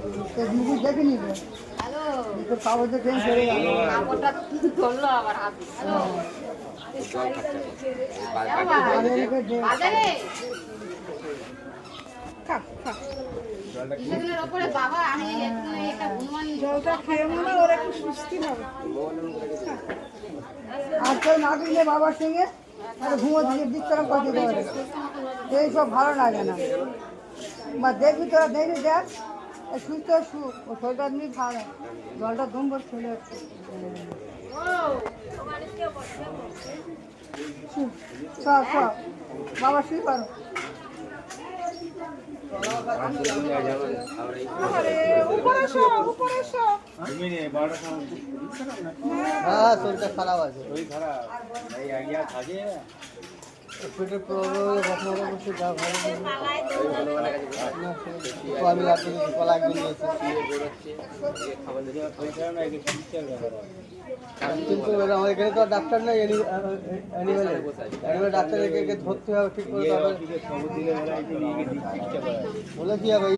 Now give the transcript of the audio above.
মুকুট দেখে নিবে তো কাগজে ট্রেন চলে গেল জলটা খেয়ে মনে ওর একটু সুস্থি হবে। আজকাল না কিনলে বাবার সঙ্গে ঘুমো দিয়ে বিস্তরণ করতে দেবে এইসব ভালো লাগে না বা দেখবি তোরা দেখবি দেখ সুস্থ ও শরীরটা এমনি ভালো জলটা দম করে চলে যাচ্ছে সব সব বাবা শুয়ে পারো হ্যাঁ শরীরটা খারাপ আছে শরীর খারাপ পেটের প্রবলেম কখনো বসে যা ভালো আমি লাগবে কলা একদিন নিয়েছি কিন্তু আমার এখানে তো ডাক্তার নেই অ্যানিমেল ডাক্তার ধরতে হবে ঠিক করে বলে কি হবে